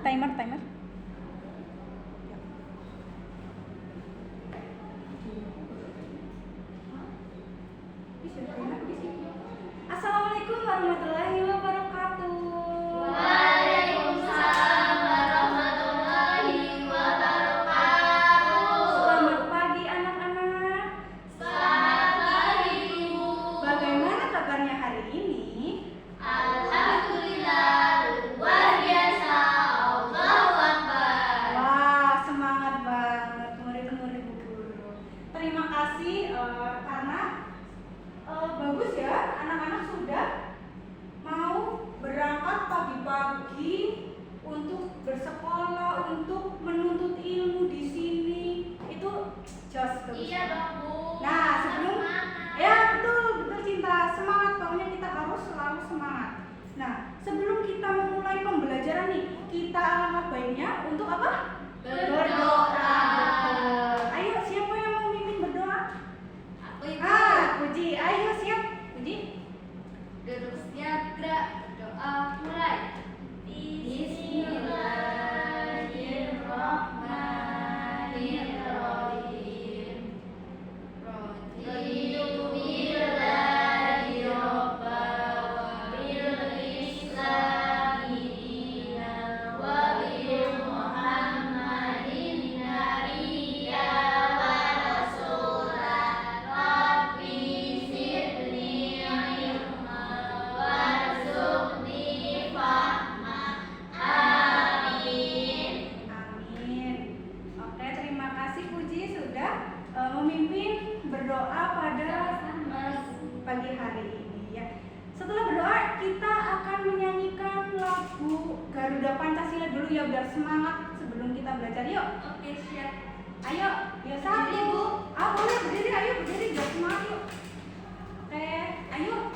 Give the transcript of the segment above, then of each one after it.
timer. Assalamualaikum warahmatullahi wabarakatuh. Waalaikumsalam warahmatullahi wabarakatuh. Selamat pagi anak-anak. Selamat pagi Ibu. Bagaimana kabarnya hari ini? Alhamdulillah luar biasa. Allahu Akbar. Wah, semangat banget murid-murid Bu Guru. Terima kasih karena bagus ya, anak-anak sudah mau berangkat pagi-pagi untuk bersekolah, untuk menuntut ilmu di sini. Itu just bagus. Iya dong Bu. Nah, sebelum Semangat. ya betul Cinta, semangat, pokoknya kita harus selalu semangat. Nah, sebelum kita memulai pembelajaran nih, kita alangkah baiknya untuk apa? Berdoa. Betul. Ayo, siapa yang mau mimpin berdoa? Aku Ibu. Puji. Ayo, siap. Puji. Duduk siap, gerak, berdoa mulai. Bismillahirrahmanirrahim. Raditu billahi robba wa bil islami dinan wa bi Muhammadin nabiyya wa rasula. Rabbi zidni ilma warzuqni fahma. Amin. Amin. Oke, terima kasih Puji sudah memimpin berdoa pada pagi hari ini ya. Setelah berdoa, kita akan menyanyikan lagu Garuda Pancasila dulu ya, biar semangat sebelum kita belajar. Yuk. Oke, siap. Ayo, ya satu. Berdiri, Bu. Boleh berdiri, ayo berdiri, biar semangat yuk. Oke, ayo.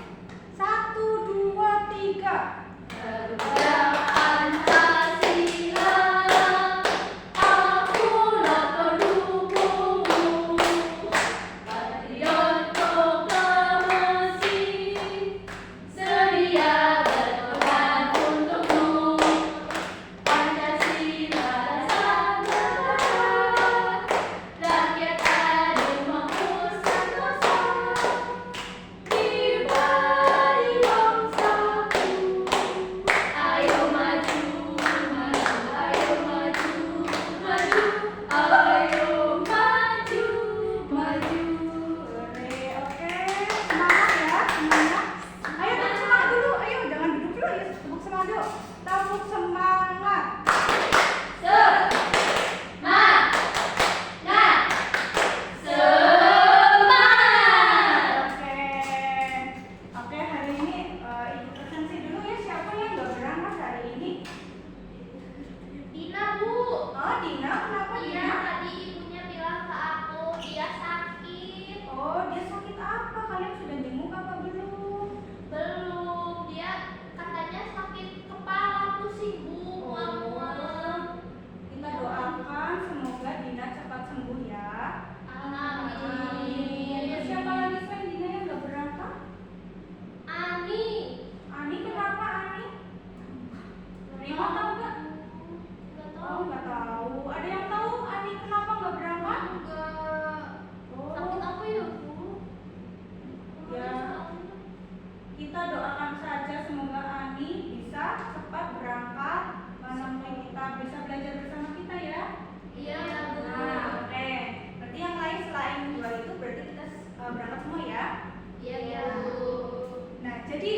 1, 2, 3. Garuda Pancasila, akulah pendukungmu. Patriot proklamasi, sedia berkorban untukmu. Pancasila Nusantara, rakyat adil mampu sentosa. Pribadi bangsaku, ayo maju, maju, ayo maju, maju, ayo maju, maju. Oke, semangat ya semuanya. Ayo tepuk semangat dulu, ayo jangan duduk dulu ya, tepuk semangat dulu. Tepuk semangat. Semangat, semangat. Oke, hari ini ibu presensi dulu ya, siapa yang nggak berangkat hari ini? Dina Bu. Oh, Dina, kenapa Iya, Dina? tadi ibunya bilang ke aku dia sakit. Oh, dia sakit apa? Kalian sudah jenguk apa belum? Belum, dia katanya sakit kepala, pusing Bu, mual-mual. Kita doakan semoga Dina cepat sembuh ya. Amin. Siapa lagi selain Dina yang nggak berangkat? Ani. Ani, kenapa Ani? Rima tahu nggak? Nggak Oh, tahu. nggak tahu. Ada yang tahu Ani kenapa nggak berangkat? Enggak. Oh. Sakit apa ya Bu? Ya. Kita doakan saja semoga Ani bisa cepat berangkat menemui kita, bisa belajar bersama kita ya. Iya ya Bu. Nah, oke. Berarti yang lain selain dua itu berarti kita berangkat semua ya. Iya ya Bu. Nah, jadi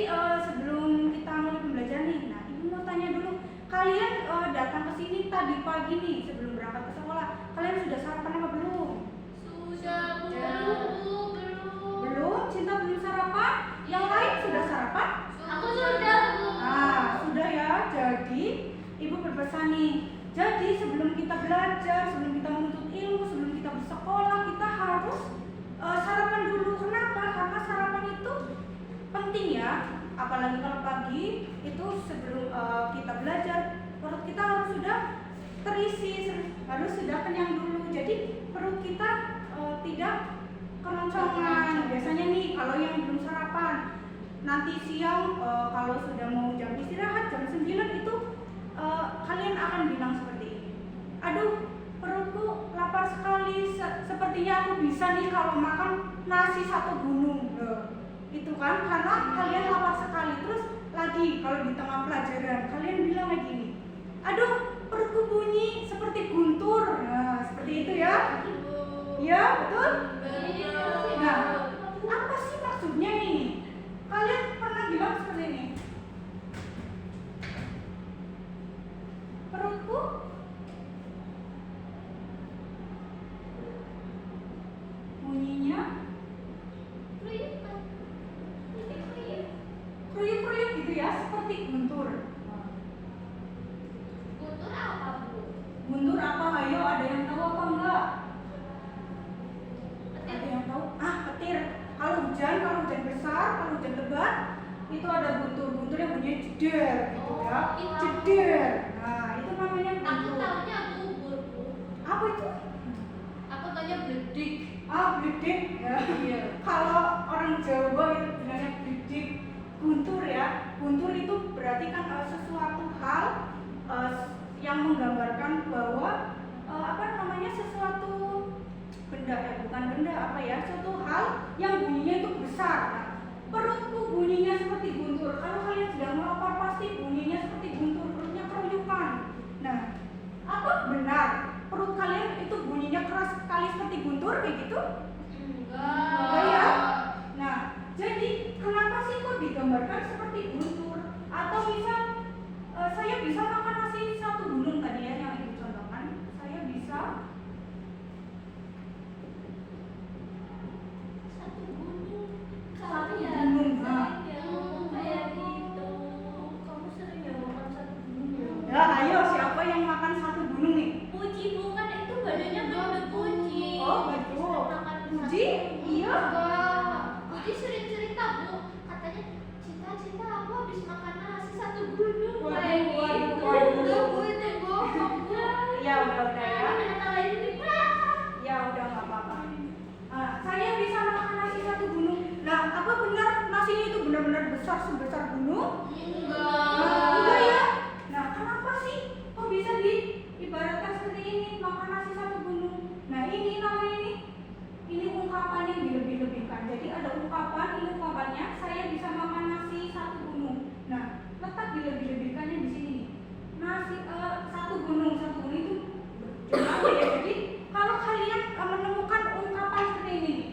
sebelum kita mulai pembelajaran nih, nah ibu mau tanya dulu, kalian datang ke sini tadi pagi nih sebelum berangkat ke sekolah, kalian sudah sarapan apa belum? Sudah Bu. Ya. Belum Bu, belum. Belum? Cinta belum sarapan? Yang lain sudah sarapan? Aku sudah Bu. Ah, sudah ya. Jadi ibu berpesan nih. Jadi sebelum kita belajar, sebelum kita menuntut ilmu, sebelum kita bersekolah, kita harus sarapan dulu. Kenapa? Karena sarapan itu penting ya. Apalagi kalau pagi itu sebelum kita belajar, perut kita harus sudah terisi, harus sudah kenyang dulu. Jadi perut kita tidak keroncongan. Biasanya nih kalau yang belum sarapan, nanti siang kalau sudah mau jam istirahat jam 9 itu kalian akan sepertinya aku bisa nih kalau makan nasi satu gunung. Loh, itu kan karena kalian lapar sekali. Terus lagi kalau di tengah pelajaran kalian bilang kayak gini, aduh perutku bunyi seperti guntur. Nah seperti itu ya. Ya betul. Nah apa sih maksudnya ini? Kalian pernah bilang seperti ini, perutku bunyinya kruyuk-kruyuk gitu ya, seperti guntur. Guntur apa, Bu? Guntur apa? Ayo, ada yang tahu apa enggak? Petir. Ada yang tahu? Ah, petir. Kalau hujan besar, kalau hujan lebat, itu ada guntur yang bunyinya jeder, gitu ya. Oh, iya. Jeder. Nah, itu namanya Aku guntur. tahunya bubur, Bu. Apa itu? Aku tahunya bledik. Ah, bledik. Ya. Iya. Kalau orang Jawa itu bilangnya bledik. Guntur ya. Guntur itu berarti kan sesuatu hal yang menggambarkan bahwa apa namanya, sesuatu benda bukan benda apa ya, suatu hal yang bunyinya itu besar. Nah, perutku bunyinya seperti guntur. Kalau kalian sedang lapar pasti bunyinya seperti guntur, perutnya keroyokan. Nah, apa benar perut kalian itu bunyinya keras sekali seperti guntur kayak gitu? Enggak ya? Nah, jadi kenapa sih kok digambarkan seperti guntur? Atau misal saya bisa makan nasi satu gunung tadi ya yang ibu contohkan. Saya bisa Satu gunung. Satu Kamu ya gunung, nah. sering ya ngomong kayak gitu. Kamu sering ya makan satu gunung ya? ya, ayo siapa yang makan satu gunung nih? Puji, bukan itu badannya gede Puji. Oh, betul. Makan Puji? satu Iya. gunung. Puji sering cerita, Bu. Katanya, Cita aku habis makan nasi satu gunung. Waduh, Kayak waduh, gitu. waduh. Enggak, Bu, itu bohong, Bu. Ya udah ya. Nyalain ini, Pak. Ya udah nggak apa-apa. Saya bisa makan nasi satu gunung. Nah, apa benar nasinya itu benar-benar besar sebesar gunung? Enggak ya. Nah, kenapa sih kok bisa diibaratkan seperti ini, makan nasi satu gunung? Nah, ini namanya ini ungkapan yang dilebih-lebihkan. Jadi ada ungkapan, ini ungkapannya saya bisa makan nasi satu gunung. Nah, letak dilebih-lebihkannya di sini nih. Nasi satu gunung itu jumlahnya ya. Jadi kalau kalian menemukan ungkapan seperti ini nih,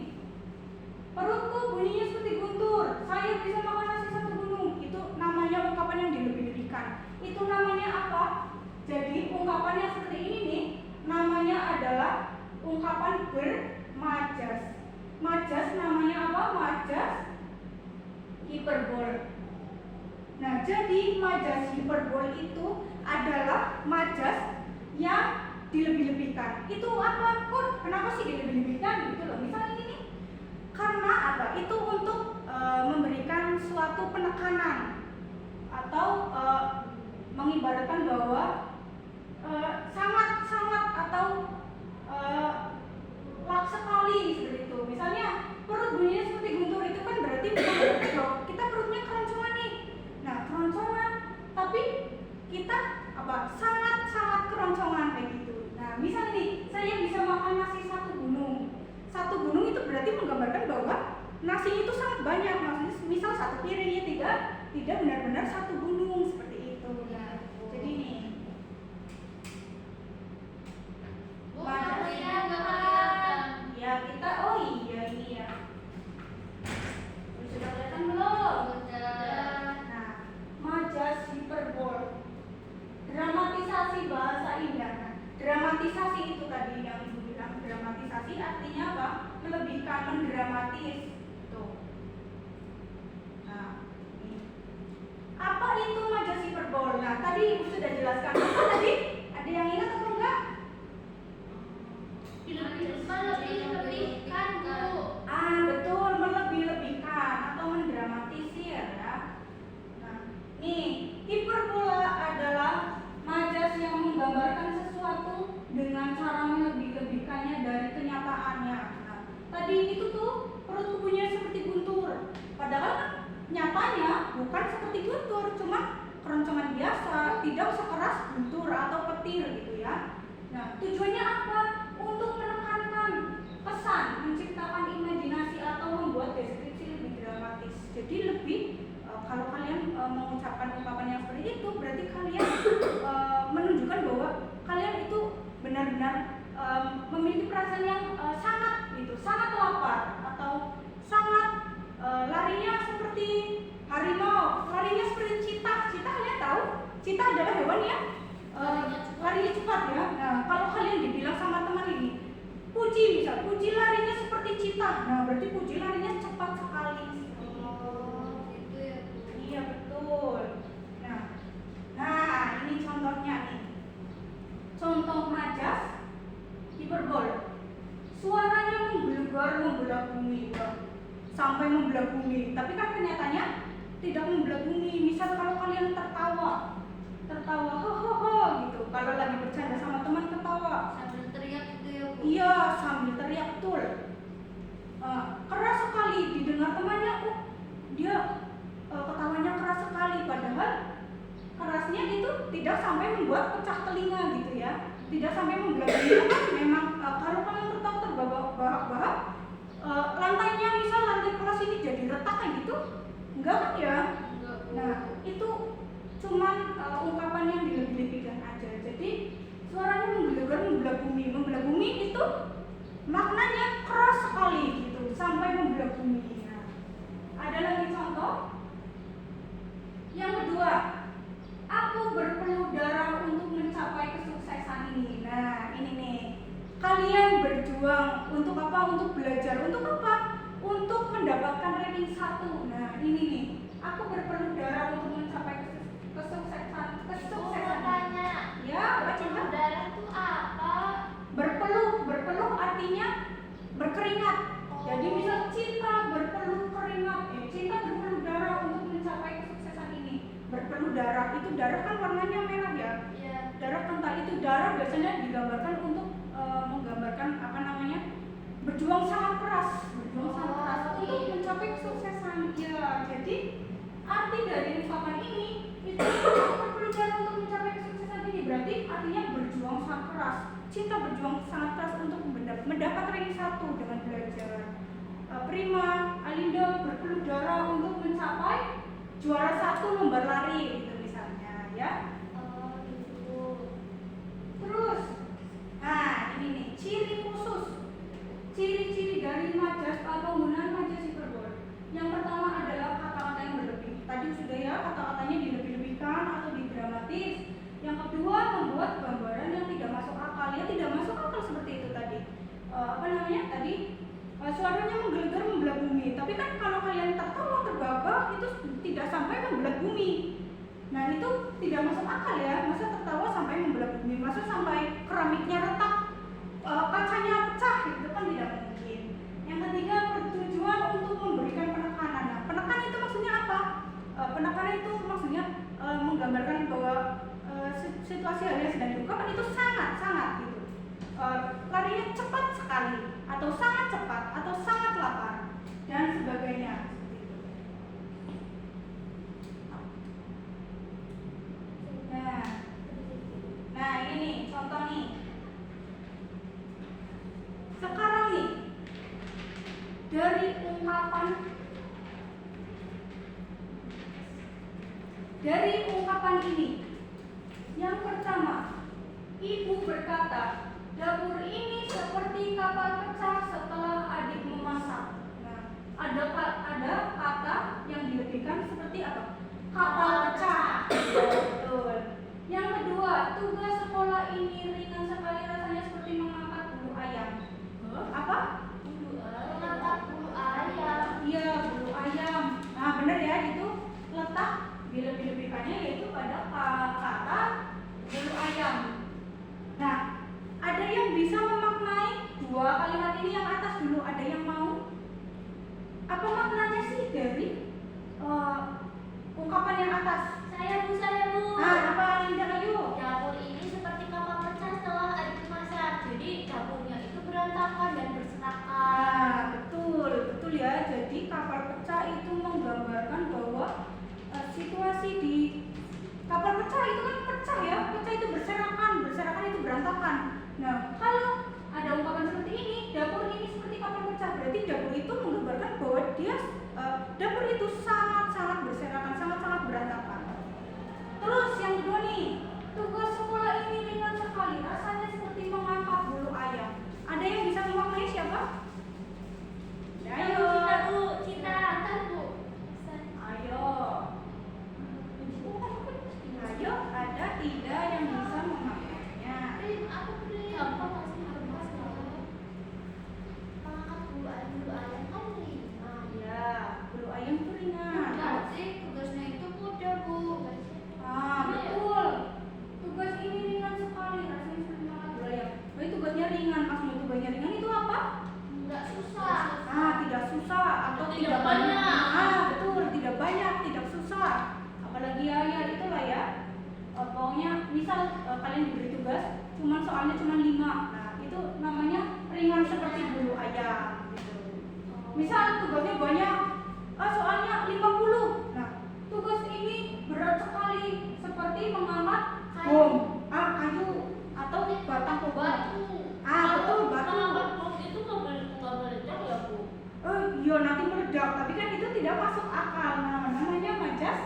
perutku bunyinya seperti guntur, saya bisa makan nasi satu gunung, itu namanya ungkapan yang dilebih-lebihkan. Itu namanya apa? Jadi ungkapan yang seperti ini nih namanya adalah ungkapan bermajas. Majas namanya apa? Majas hiperbol. Nah, jadi majas hiperbol itu adalah majas yang dilebih-lebihkan. Itu apa? Kok kenapa sih dilebih-lebihkan gitu loh? Misalnya ini nih, karena apa? Itu untuk memberikan suatu penekanan atau mengibaratkan bahwa sangat-sangat atau lak sekali seperti itu. Misalnya perut bunyinya seperti guntur, itu kan berarti kita perutnya keroncongan nih. Nah, keroncongan, tapi kita apa? Sangat-sangat keroncongan kayak gitu. Nah, misalnya nih, saya bisa makan nasi satu gunung. Satu gunung itu berarti menggambarkan bahwa nasinya itu sangat banyak. Maksudnya misal satu piringnya tidak benar-benar satu gunung seperti itu. Nah, jadi nih Bu, lampunya nggak kelihatan. ya kita, oh iya ini ya. Sudah kelihatan belum? Udah. Nah, majas hiperbol, dramatisasi bahasa indah. Nah, dramatisasi itu tadi yang ibu bilang, dramatisasi artinya apa? Melebihkan, mendramatis. Tuh. Nah, ini. Apa itu majas hiperbol? Nah, tadi ibu sudah jelaskan. Apa tadi? Ada yang ingat atau enggak? Melebih-lebihkan, Bu. Betul, melebih-lebihkan atau mendramatisir ya. Nah, nih, hiperbola adalah majas yang menggambarkan sesuatu dengan cara melebih-lebihkannya dari kenyataannya. Nah, tadi itu tuh perut tubuhnya seperti guntur. Padahal kan nyatanya bukan seperti guntur, cuma keroncongan biasa, tidak sekeras guntur atau petir gitu ya. Nah, tujuannya apa? Untuk menekankan pesan Cita adalah hewan yang larinya cepat ya. Nah, kalau kalian dibilang sama teman ini, Puji misal, Puji larinya seperti cita. Nah, berarti Puji larinya cepat sekali. Oh, gitu ya Bu. Iya betul. Nah, ini contohnya nih. Contoh majas hiperbol. Suaranya menggelegar membelah bumi, sampai membelah bumi. Tapi kan kenyataannya tidak membelah bumi. Misal kalau kalian tertawa ho ho ho gitu. Kalau lagi bercanda sama teman ketawa. Sambil teriak gitu ya Bu. Iya, sambil teriak betul. Keras sekali didengar temannya, dia ketawanya keras sekali, padahal kerasnya itu tidak sampai membuat pecah telinga gitu ya, tidak sampai membelah bumi. Memang kalau kalian tahu terbahak-bahak, lantainya misal lantai kelas ini jadi retak kayak gitu, enggak kan ya? Enggak Bu. Nah itu cuman ungkapan yang dilebih-lebihkan aja. Jadi suaranya menggelegar membelah bumi itu maknanya keras sekali gitu, sampai membelah bumi. Nah, ada lagi contoh yang kedua, aku berpeluh darah untuk mencapai kesuksesan ini. Nah ini nih, kalian berjuang untuk apa? Untuk belajar, untuk apa? Untuk mendapatkan ranking 1. Nah ini nih, aku berpeluh darah untuk mencapai kesuksesan. Tanya. Ya, baca. Darah itu apa? Berpeluh artinya berkeringat. Oh. Jadi misal cinta berpeluh keringat, cinta berpeluh darah untuk mencapai kesuksesan ini. Berpeluh darah, itu darah kan warnanya merah ya. Iya. Darah kental itu darah biasanya digambarkan untuk menggambarkan apa namanya, berjuang sangat keras untuk mencapai kesuksesan. Ya, jadi arti dari ungkapan ini itu berpeluh darah untuk mencapai kesuksesan ini berarti artinya berjuang sangat keras. Cinta berjuang sangat keras untuk mendapat ranking 1 dengan belajar. Prima Alinda berpeluh darah untuk mencapai juara 1 lomba lari gitu misalnya ya. Oh, gitu. Terus, nah ini nih ciri-ciri dari penggunaan majas hiperbol. Yang pertama adalah kata-kata yang berlebih. Tadi sudah ya, kata-katanya dilebih-lebihkan atau didramatis. Yang kedua, membuat gambaran yang tidak masuk akal. Ya tidak masuk akal seperti itu tadi. Suaranya menggelegar membelah bumi. Tapi kan kalau kalian tertawa terbahak itu tidak sampai membelah bumi. Nah itu tidak masuk akal ya. Masa tertawa sampai membelah bumi? Masa sampai keramiknya retak, kacanya pecah? Itu kan tidak mungkin. Yang ketiga, bertujuan untuk memberikan penekanan. Nah, penekanan itu maksudnya apa? Penekanan itu maksudnya menggambarkan bahwa situasi hal yang sedang diungkapkan itu sangat gitu. Larinya cepat sekali, atau sangat cepat, atau sangat lapar, dan sebagainya. Nah ini nih contoh nih. Sekarang nih dari ungkapan ini, yang pertama, ibu berkata, dapur ini seperti kapal pecah setelah adik memasak. Nah, ada kata yang dilebihkan seperti apa? Kapal pecah. Betul. Yang kedua, tugas sekolah ini ringan sekali rasanya seperti mengangkat bulu ayam. Apa? Mengangkat bulu ayam. Iya, bulu ayam. Nah, benar ya, itu letak dilebih-lebihkannya yaitu pada kata bulu ayam. Nah, ada yang bisa memaknai dua kalimat ini yang atas dulu, ada yang mau? Apa maknanya sih dari ungkapan yang atas? Saya Bu. Nah, apa Linda ayo? Dapur ini seperti kapal pecah setelah adik memasak. Jadi dapurnya itu berantakan dan berserakan. Nah, betul ya. Jadi kapal pecah itu menggambarkan bahwa situasi di kapal pecah itu kan pecah ya, pecah itu soalnya cuma 5. Nah, itu namanya ringan seperti bulu ayam gitu. Misal tugasnya banyak, soalnya 50. Nah, tugas ini berat sekali seperti mengangkat bom, kayu atau batang pohon. Betul, batu. Mengangkat bom itu nggak meledak ya Bu? Iya, nanti meledak, tapi kan itu tidak masuk akal. Nah, namanya majas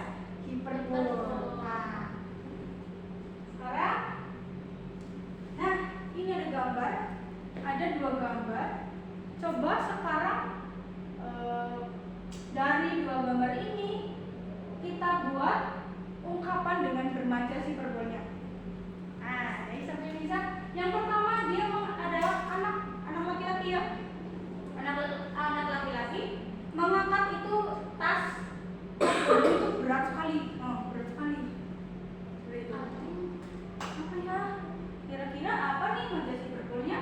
hiperbol. Nah, sekarang, nah ini ada gambar, ada 2 gambar. Coba sekarang dari 2 gambar ini kita buat ungkapan dengan bermajas hiperbolnya. Nah, jadi seperti ini bisa. Yang pertama dia adalah anak laki-laki ya. Anak laki-laki mengangkat itu tas itu berat sekali. Berat sekali. Seperti itu. Apa ya? Kira-kira apa nih majas hiperbolnya?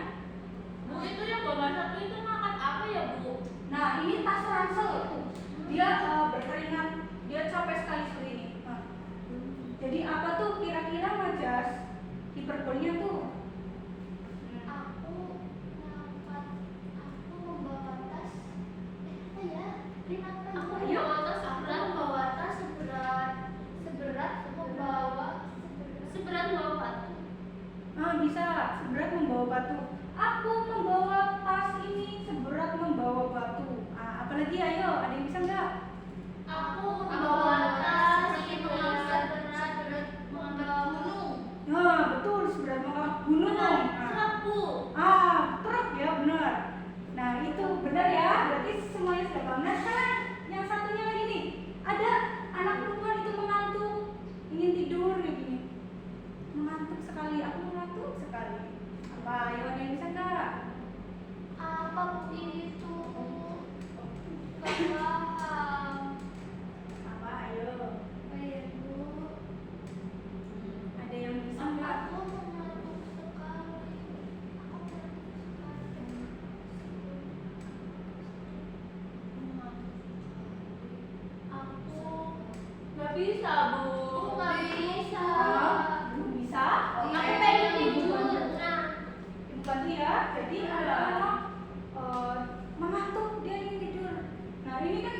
Bu, itu yang gambar 1 itu ngangkat apa ya Bu? Nah, ini tas ransel. Dia berkeringat, dia capek sekali seperti ini. Jadi apa tuh kira-kira majas hiperbolnya tuh? Aku membawa tas. Apa ya? Aku membawa tas seberat bawa batu. Bisa seberat membawa batu. Aku membawa tas ini seberat membawa batu. Apalagi ayo, ada yang bisa nggak? Aku membawa tas ini seberat membawa gunung. Betul, seberat mengangkat gunung. Truk Bu. Truk ya, benar. Nah, itu benar ya. Berarti semuanya sudah paham. Nah, sekarang yang satunya lagi nih. Ada anak perempuan itu mengantuk, ingin tidur kayak gini. Mengantuk sekali, aku mengantuk sekali. Apa? Ayo, ada yang bisa nggak? Apa Bu itu? Gak paham. Apa? Ayo. Ya Bu. Ada yang bisa nggak? Aku mengantuk sekali. Aku nggak bisa Bu. Nggak bisa. Belum bisa? Aku pengen tidur. Ibu bantu ya. Jadi ada anak mengantuk, dia ingin tidur. Nah, ini kan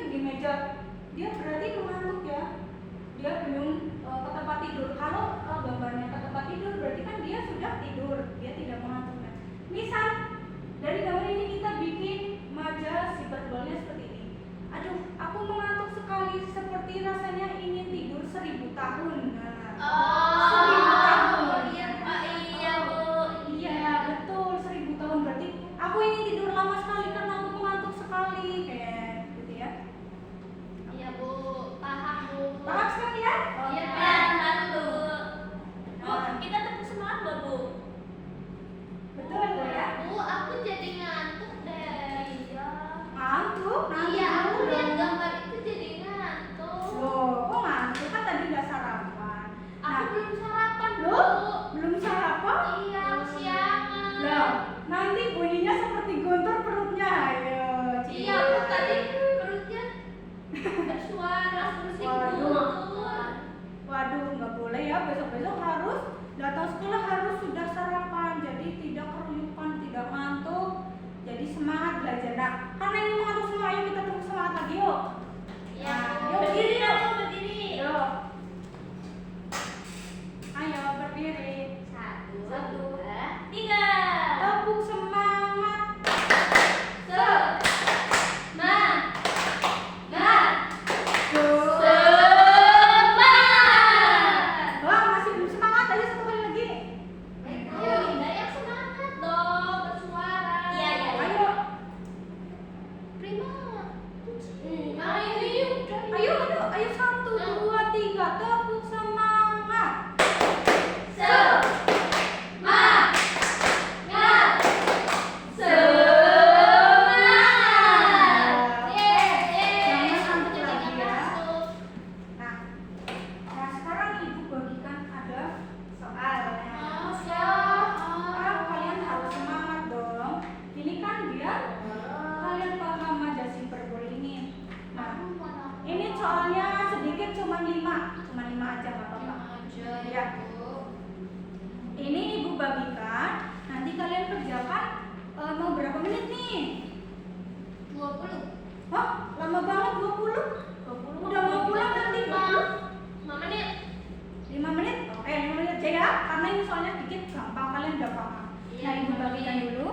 ini soalnya dikit gampang, kalian udah paham. Iya, Nah, ibu Mami. bagikan dulu.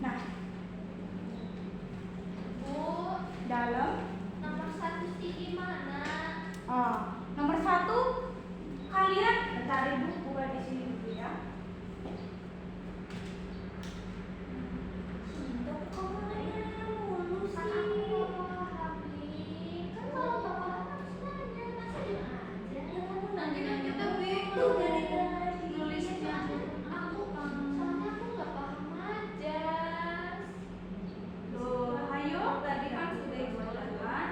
Nah, Bu, dalam nomor 1 di mana? nomor 1 kalian bentar ibu buka di sini dulu ya. Kamu nanya mulu sih. Kan aku paham nih. Kan kalau bapak harus nanya, masa dia aja? Ya kamu nanti kan kita bingung dari tadi. Nulisnya aku soalnya aku nggak paham aja. Loh, ayo tadi kan sudah ibu ajarkan.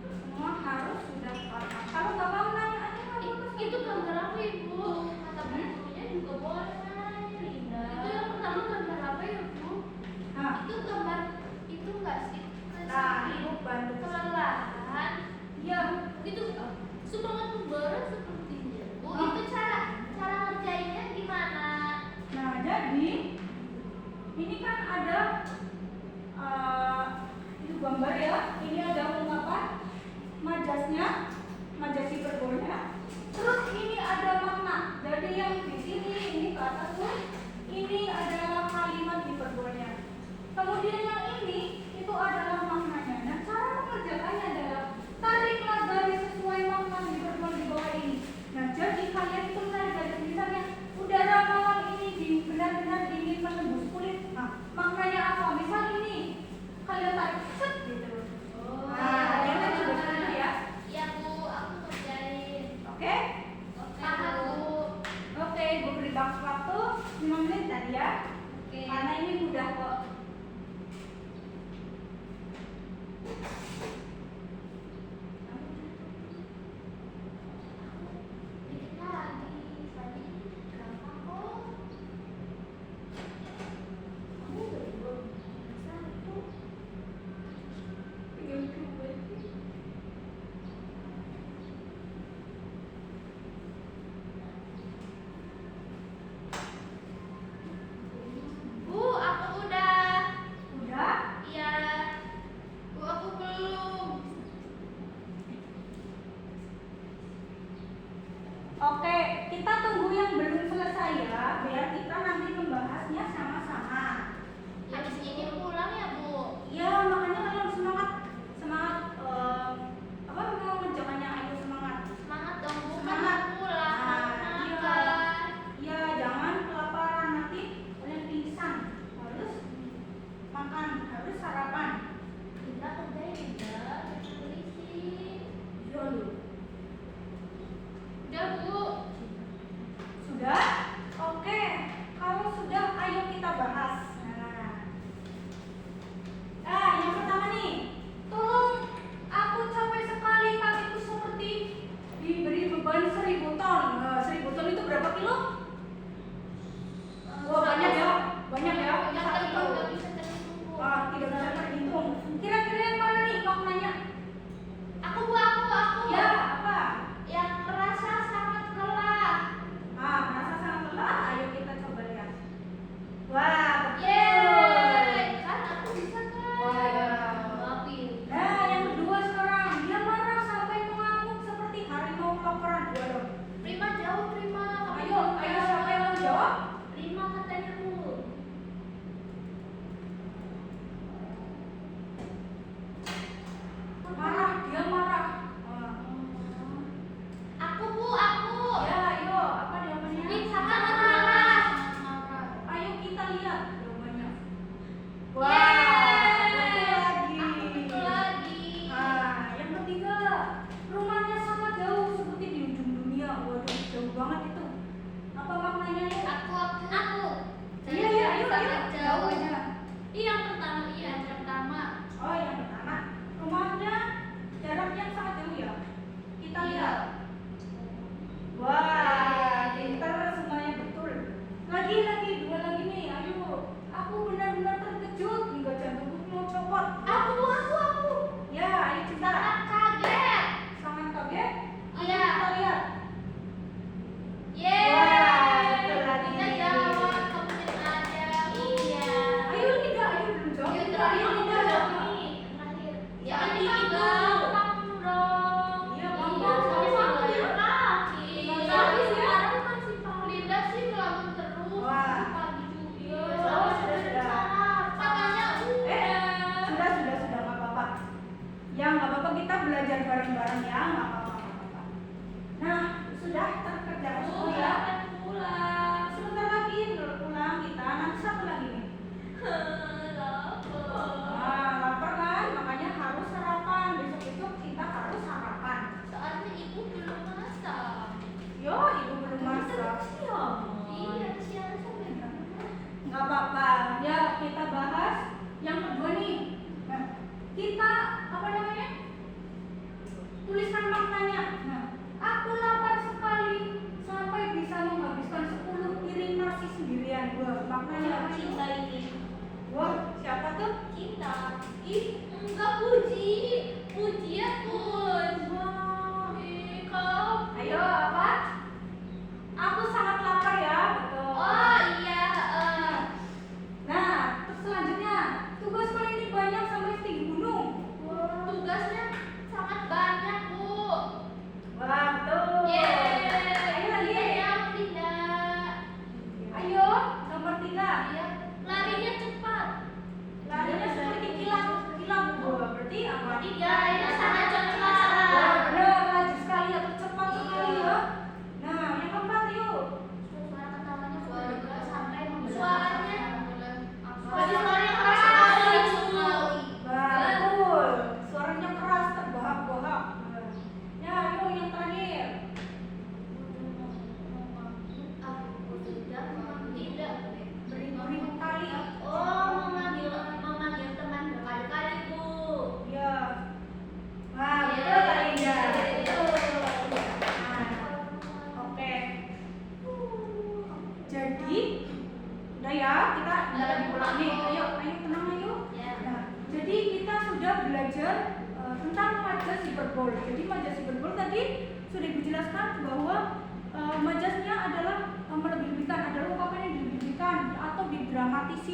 Semua harus sudah paham. Kalau nggak paham nanya aja nggak apa-apa. Itu gambar apa ibu? Kata bukunya juga boleh nanya, Linda. Itu yang pertama gambar apa ya bu? Nah, Itu gambar itu nggak sih? nah, ibu bantu. Kelelahan. Ya, itu semangat membara sepertinya. Bu, Oh. itu cara ngerjainnya gimana? Nah, jadi ini kan ada itu gambar ya. Ini ada ungkapan majasnya, majas hiperbolnya. Terus ini ada makna. Jadi yang di sini ini ke atas tuh, ini adalah kalimat hiperbolnya. Kemudian yang ini itu adalah maknanya. Nah, cara mengerjakannya adalah tariklah garis sesuai makna hiperbol di bawah ini. Nah, jadi kalian itu menarik garis misalnya udara malam ini benar-benar dingin menembus kulit. Nah, maknanya apa? Misal ini kalian tarik set gitu. Nah, yang tadi dulu ya. Ya bu, aku ngerjain. Oke? Paham bu. Oke, gue beri waktu 5 menit tadi ya. Oke. Karena ini mudah kok. Dikit lagi, tadi gampang kok. Kamu belum satu. Pengen coba sih. Bu, aku udah. Udah? Iya. Bu, aku belum. Oke, kita tunggu yang belum selesai ya, biar kita nanti membahasnya sama-sama. Habis ini pulang ya bu. Ya, makanya kalian harus semangat, semangat apa mau ngerjakannya, ayo semangat. Semangat dong bu, Semangat. kan pulang. Nah, Kenapa? Ya, jangan kelaparan nanti kalian pingsan. Harus makan, harus sarapan. Kita kerjain ya, tulisin. Yo, lu. Udah bu. Sudah? Oke.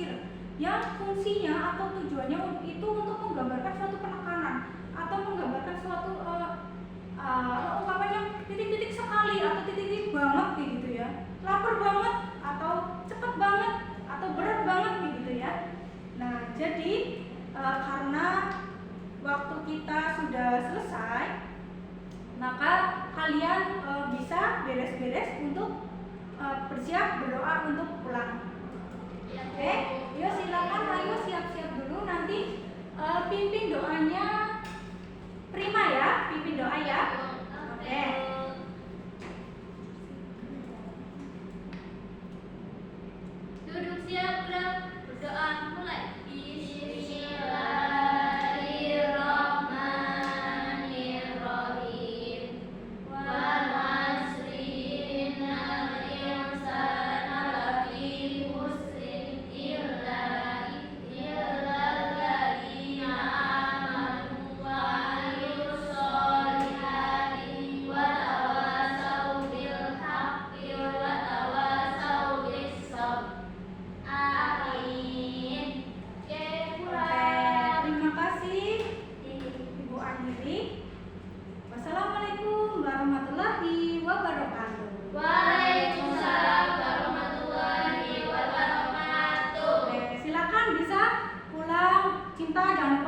tersirat yang fungsinya atau tujuannya itu untuk menggambarkan suatu penekanan atau menggambarkan suatu ungkapan yang titik-titik sekali atau titik-titik banget kayak gitu ya, lapar banget atau cepet banget atau berat banget kayak gitu ya. Nah jadi karena waktu kita sudah selesai, maka kalian bisa beres-beres untuk bersiap berdoa untuk pulang. Oke, yuk silakan, ayo siap-siap dulu, nanti pimpin doanya Prima ya, pimpin doa ya. Oke. Duduk siap, gerak, berdoa, mulai. Wassalamualaikum warahmatullahi wabarakatuh. Waalaikumsalam warahmatullahi wabarakatuh. Oke, silakan bisa pulang. Cinta jangan